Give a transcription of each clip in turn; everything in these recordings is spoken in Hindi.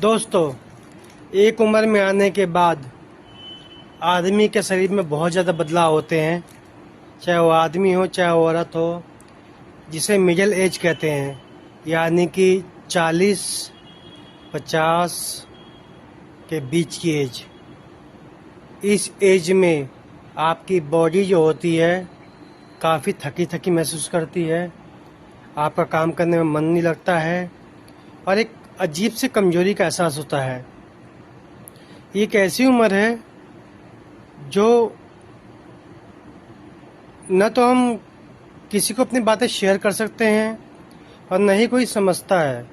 दोस्तों, एक उम्र में आने के बाद आदमी के शरीर में बहुत ज़्यादा बदलाव होते हैं, चाहे वो आदमी हो चाहे वो औरत हो, जिसे मिडिल एज कहते हैं, यानी कि 40-50 के बीच की एज। इस एज में आपकी बॉडी जो होती है काफ़ी थकी थकी महसूस करती है, आपका काम करने में मन नहीं लगता है और एक अजीब सी कमजोरी का एहसास होता है। ये एक ऐसी उम्र है जो न तो हम किसी को अपनी बातें शेयर कर सकते हैं और न ही कोई समझता है,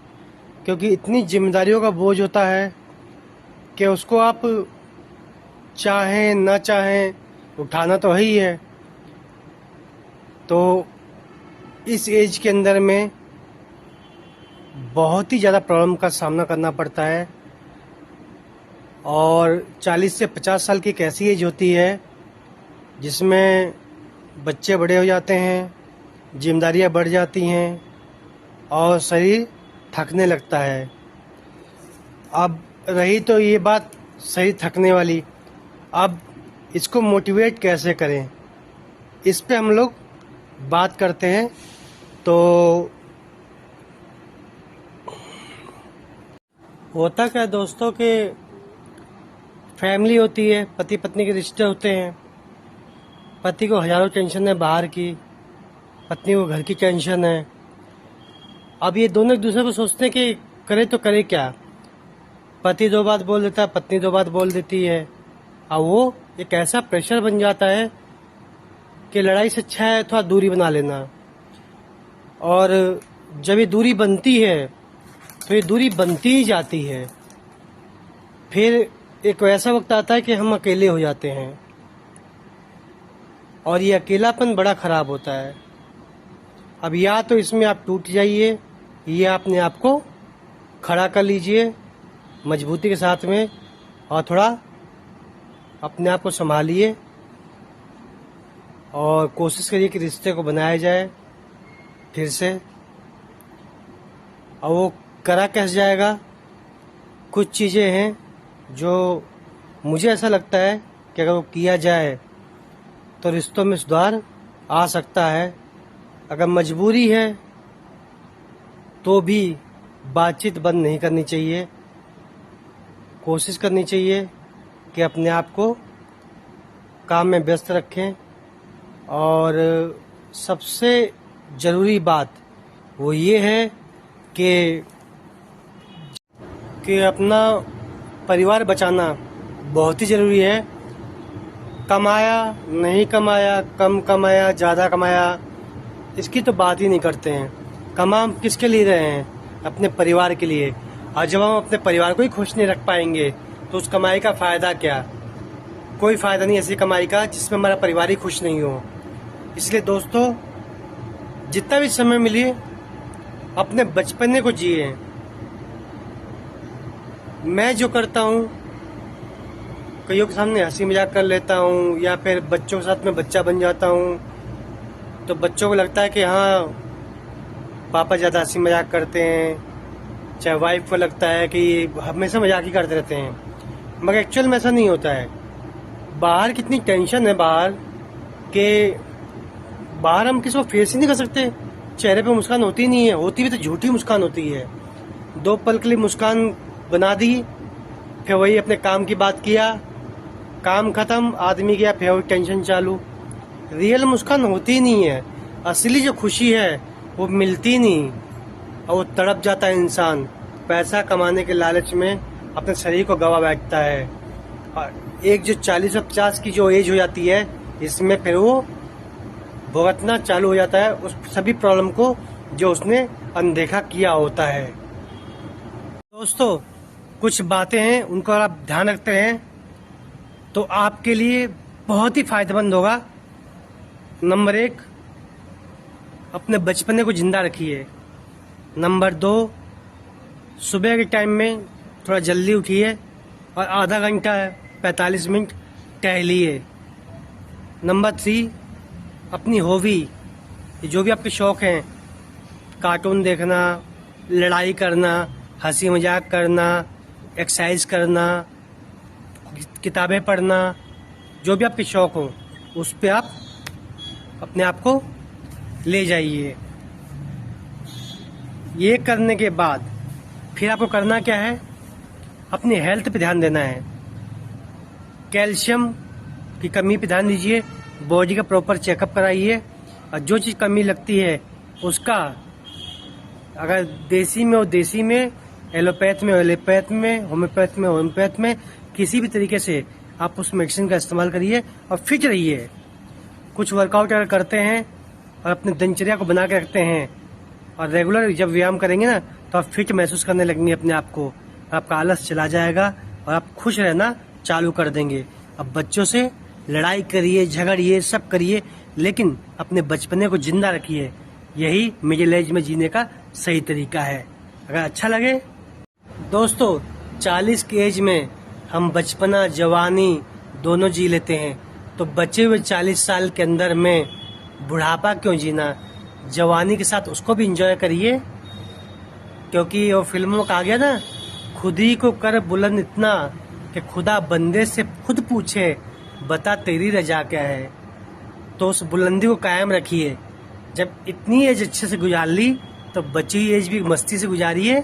क्योंकि इतनी जिम्मेदारियों का बोझ होता है कि उसको आप चाहें न चाहें उठाना तो है ही है। तो इस एज के अंदर में बहुत ही ज़्यादा प्रॉब्लम का सामना करना पड़ता है। और 40 से 50 साल की एक ऐसी एज होती है जिसमें बच्चे बड़े हो जाते हैं, जिम्मेदारियां बढ़ जाती हैं और शरीर थकने लगता है। अब रही तो ये बात शरीर थकने वाली, अब इसको मोटिवेट कैसे करें, इस पे हम लोग बात करते हैं। तो होता क्या दोस्तों कि फैमिली होती है, पति पत्नी के रिश्ते होते हैं। पति को हजारों टेंशन है बाहर की, पत्नी को घर की टेंशन है। अब ये दोनों एक दूसरे को सोचते हैं कि करे तो करे क्या। पति दो बात बोल देता है, पत्नी दो बात बोल देती है। अब वो एक ऐसा प्रेशर बन जाता है कि लड़ाई से अच्छा है थोड़ा दूरी बना लेना। और जब ये दूरी बनती है तो ये दूरी बनती ही जाती है। फिर एक वैसा वक्त आता है कि हम अकेले हो जाते हैं और ये अकेलापन बड़ा खराब होता है। अब या तो इसमें आप टूट जाइए या अपने आप को खड़ा कर लीजिए मजबूती के साथ में और थोड़ा अपने आप को संभालिए और कोशिश करिए कि रिश्ते को बनाया जाए फिर से। और वो करा कैसे जाएगा, कुछ चीज़ें हैं जो मुझे ऐसा लगता है कि अगर वो किया जाए तो रिश्तों में सुधार आ सकता है। अगर मजबूरी है तो भी बातचीत बंद नहीं करनी चाहिए, कोशिश करनी चाहिए कि अपने आप को काम में व्यस्त रखें। और सबसे ज़रूरी बात वो ये है कि अपना परिवार बचाना बहुत ही ज़रूरी है। कमाया नहीं कमाया, कम कमाया ज़्यादा कमाया, इसकी तो बात ही नहीं करते हैं। कमा हम किसके लिए रहे हैं? अपने परिवार के लिए। और जब हम अपने परिवार को ही खुश नहीं रख पाएंगे तो उस कमाई का फ़ायदा क्या? कोई फ़ायदा नहीं ऐसी कमाई का जिसमें हमारा परिवार ही खुश नहीं हो। इसलिए दोस्तों, जितना भी समय मिले अपने बचपने को जिए। मैं जो करता हूँ, कईयों के सामने हंसी मजाक कर लेता हूँ या फिर बच्चों के साथ में बच्चा बन जाता हूँ, तो बच्चों को लगता है कि हाँ पापा ज़्यादा हंसी मजाक करते हैं, चाहे वाइफ को लगता है कि हमेशा मजाक ही करते रहते हैं। मगर एक्चुअल में ऐसा नहीं होता है। बाहर कितनी टेंशन है बाहर के बाहर हम किसी को फेस ही नहीं कर सकते। चेहरे पे मुस्कान होती नहीं है, होती भी तो झूठी मुस्कान होती है। 2 पल के लिए मुस्कान बना दी, फिर वही अपने काम की बात किया, काम खत्म, आदमी गया, फिर वही टेंशन चालू। रियल मुस्कान होती नहीं है। असली जो खुशी है वो मिलती नहीं और वो तड़प जाता है इंसान। पैसा कमाने के लालच में अपने शरीर को गवा बैठता है। और एक जो 40 और 50 की जो एज हो जाती है, इसमें फिर वो भुगतना चालू हो जाता है उस सभी प्रॉब्लम को जो उसने अनदेखा किया होता है। दोस्तों, कुछ बातें हैं उनको अगर आप ध्यान रखते हैं तो आपके लिए बहुत ही फायदेमंद होगा। नंबर 1, अपने बचपने को जिंदा रखिए। नंबर 2, सुबह के टाइम में थोड़ा जल्दी उठिए और आधा घंटा 45 मिनट टहलिए। नंबर 3, अपनी हॉबी, जो भी आपके शौक हैं, कार्टून देखना, लड़ाई करना, हंसी मजाक करना, एक्सरसाइज करना, किताबें पढ़ना, जो भी आपके शौक हो उस पे आप अपने आप को ले जाइए। ये करने के बाद फिर आपको करना क्या है, अपनी हेल्थ पे ध्यान देना है। कैल्शियम की कमी पे ध्यान दीजिए, बॉडी का प्रॉपर चेकअप कराइए, और जो चीज़ कमी लगती है उसका, अगर देसी में हो देसी में, एलोपैथ में एलोपैथ में, होम्योपैथ में होम्योपैथ में, किसी भी तरीके से आप उस मेडिसिन का इस्तेमाल करिए और फिट रहिए। कुछ वर्कआउट अगर करते हैं और अपनी दिनचर्या को बना के रखते हैं और रेगुलर जब व्यायाम करेंगे ना, तो आप फिट महसूस करने लगेंगे अपने आप को, आपका आलस चला जाएगा और आप खुश रहना चालू कर देंगे। अब बच्चों से लड़ाई करिए, झगड़िए, सब करिए, लेकिन अपने बचपने को जिंदा रखिए। यही मिडिल एज में जीने का सही तरीका है। अगर अच्छा लगे दोस्तों, 40 की एज में हम बचपना जवानी दोनों जी लेते हैं, तो बचे हुए 40 साल के अंदर में बुढ़ापा क्यों जीना, जवानी के साथ उसको भी एंजॉय करिए। क्योंकि वो फिल्मों में कहा गया ना, खुद ही को कर बुलंद इतना कि खुदा बंदे से खुद पूछे बता तेरी रजा क्या है। तो उस बुलंदी को कायम रखिए। जब इतनी एज अच्छे से गुजार ली तो बची हुई एज भी मस्ती से गुजारिए।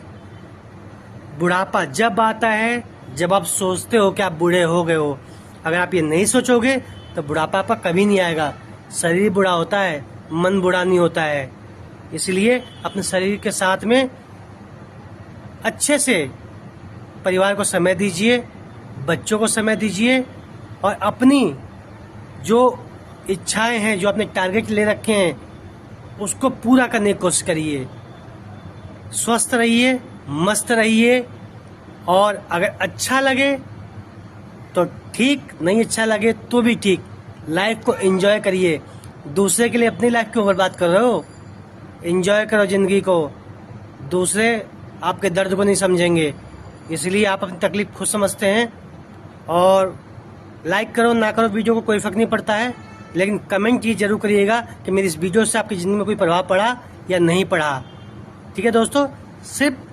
बुढ़ापा जब आता है जब आप सोचते हो कि आप बूढ़े हो गए हो। अगर आप ये नहीं सोचोगे तो बुढ़ापा आपका कभी नहीं आएगा। शरीर बूढ़ा होता है, मन बूढ़ा नहीं होता है। इसलिए अपने शरीर के साथ में अच्छे से परिवार को समय दीजिए, बच्चों को समय दीजिए, और अपनी जो इच्छाएं हैं, जो अपने टारगेट ले रखे हैं, उसको पूरा करने की कोशिश करिए। स्वस्थ रहिए, मस्त रहिए, और अगर अच्छा लगे तो ठीक, नहीं अच्छा लगे तो भी ठीक। लाइफ को एंजॉय करिए। दूसरे के लिए अपनी लाइफ क्यों बर्बाद कर रहे हो? एंजॉय करो जिंदगी को। दूसरे आपके दर्द को नहीं समझेंगे, इसलिए आप अपनी तकलीफ खुद समझते हैं। और लाइक करो ना करो वीडियो को कोई फर्क नहीं पड़ता है, लेकिन कमेंट ये जरूर करिएगा कि मेरी इस वीडियो से आपकी जिंदगी में कोई प्रभाव पड़ा या नहीं पड़ा। ठीक है दोस्तों, सिर्फ